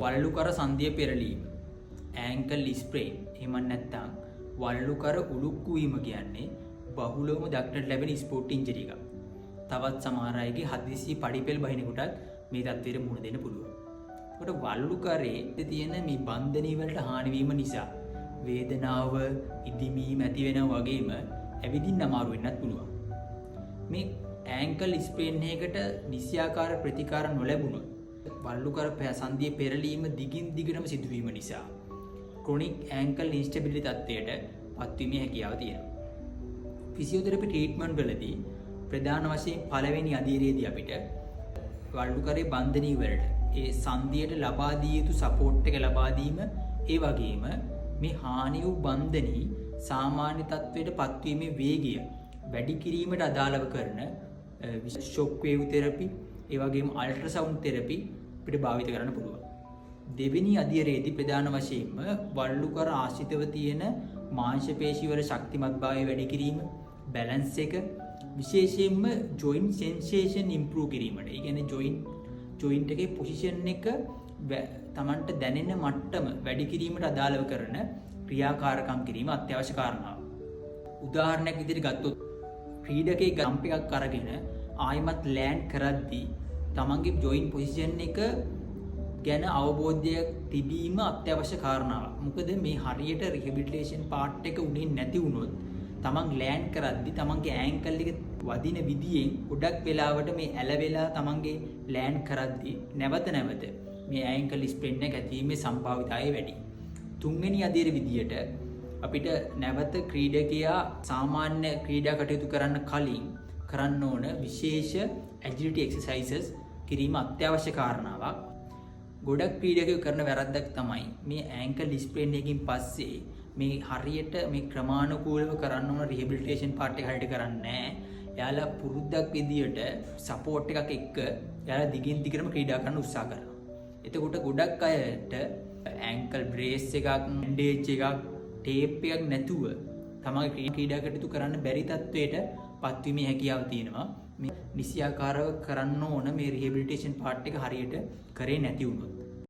වල්ලුකර සන්ධිය පෙරලීම, ankle ස්ප්‍රේන්, එහෙම නැත්නම් වල්ලුකර උලුක්කු වීම කියන්නේ බහුලවම දක්නට ලැබෙන ස්පෝර්ට් ඉන්ජරි එකක්. තවත් සමහර අයගේ හදිසි පඩිපෙළ බහිනකොටත් මේ තත්ත්වයට මුහුණ දෙන්න පුළුවන්. ඒකට වල්ලුකරේ තියෙන මේ බන්ධනී වලට හානි වීම නිසා වේදනාව, ඉදිමීම ඇති වෙනවා වගේම ඇවිදින්න අමාරු වෙන්නත් පුළුවන්. මේ ඇන්කල් ස්ප්‍රේන් එකකට නිසියාකාර ප්‍රතිකාර නොලැබුණොත් වල්ලුකර සන්ධියේ පෙරලීම දිගින් දිගටම සිදුවීම නිසා ක්‍රොනික් ඇන්කල් ඉන්ස්ටැබිලිටි තත්ත්වයට පත්වීමේ හැකියාව තියෙනවා. ෆිසියෝതെරපි ට්‍රීට්මන්ට් වලදී ප්‍රධාන වශයෙන් පළවෙනි අදියරේදී අපිට වල්ලුකරේ බන්ධනී වලට ඒ සන්ධියට ලබා දිය යුතු සපෝට් එක ලබා දීම, ඒ වගේම මේ හානි වූ බන්ධනී සාමාන්‍ය තත්ත්වයට පත්වීමේ වේගය වැඩි කිරීමට අදාළව කරන ෂොක් වේව් තෙරපි, ඒ වගේම අල්ට්‍රාසවුන්ඩ් තෙරපි අපිට භාවිත කරන්න පුළුවන්. දෙවෙනි අදියරේදී ප්‍රධාන වශයෙන්ම වල්ලුකර ආශ්‍රිතව තියෙන මාංශ පේශිවල ශක්තිමත්භාවය වැඩි කිරීම, බැලන්ස් එක, විශේෂයෙන්ම ජොයින්ට් සෙන්සේෂන් ඉම්ප්‍රූව් කිරීමට, ඒ කියන්නේ ජොයින්ට් එකේ පොසිෂන් එක තමන්ට දැනෙන මට්ටම වැඩි කිරීමට අදාළව කරන ක්‍රියාකාරකම් කිරීම අත්‍යවශ්‍ය කාරණාවක්. උදාහරණයක් විදිහට ගත්තොත් ක්‍රීඩකයෙක් ගම්ප් එකක් අරගෙන ආයිමත් ලෑන්ඩ් කරද්දී තමන්ගේ ජොයින්ට් පොසිෂන් එක ගැන අවබෝධයක් තිබීම අත්‍යවශ්‍ය කාරණාවක්. මොකද මේ හරියට රිහැබිලිටේෂන් පාර්ට් එක උඩින් නැති වුණොත් තමන් ලෑන්ඩ් කරද්දී තමන්ගේ ඇන්කල් එක වදින විදියෙන් ගොඩක් වෙලාවට මේ ඇලවෙලා තමන්ගේ ලෑන්ඩ් කරද්දී නැවත මේ ඇන්කල් ස්ප්‍රේන් එක ඇතිවීමේ සම්භාවිතය වැඩි. තුන්වෙනි අදියර විදියට අපිට නැවත ක්‍රීඩකයා සාමාන්‍ය ක්‍රීඩා කටයුතු කරන්න කලින් කරන්න ඕන විශේෂ ඇජිලිටි එක්සර්සයිසස් කිරීම අත්‍යවශ්‍ය කාරණාවක්. ගොඩක් ක්‍රීඩකයෝ කරන වැරද්දක් තමයි මේ ඇන්කල් ස්ප්‍රේන් එකකින් පස්සේ මේ හරියට මේ ක්‍රමානුකූලව කරන්න ඕන රිහැබිලිටේෂන් පාර්ට් එක හරියට කරන්නේ නැහැ. එයාලා පුරුද්දක් විදියට සපෝට් එකක් එක්ක එයාලා දිගින් දිගටම ක්‍රීඩා කරන්න උත්සාහ කරනවා. එතකොට ගොඩක් අයට ඇන්කල් බ්‍රේස් එකක්, බැන්ඩේජ් එකක්, ටේප් එකක් නැතුව තමයි ක්‍රීඩා කටයුතු කරන්න බැරි තත්වයට පත්වීමේ හැකියාව තියෙනවා. මේ නිසියාකාරව කරන්න ඕන මේ රිහැබිලිටේෂන් පාර්ට් එක හරියට කරේ නැති වුණොත්.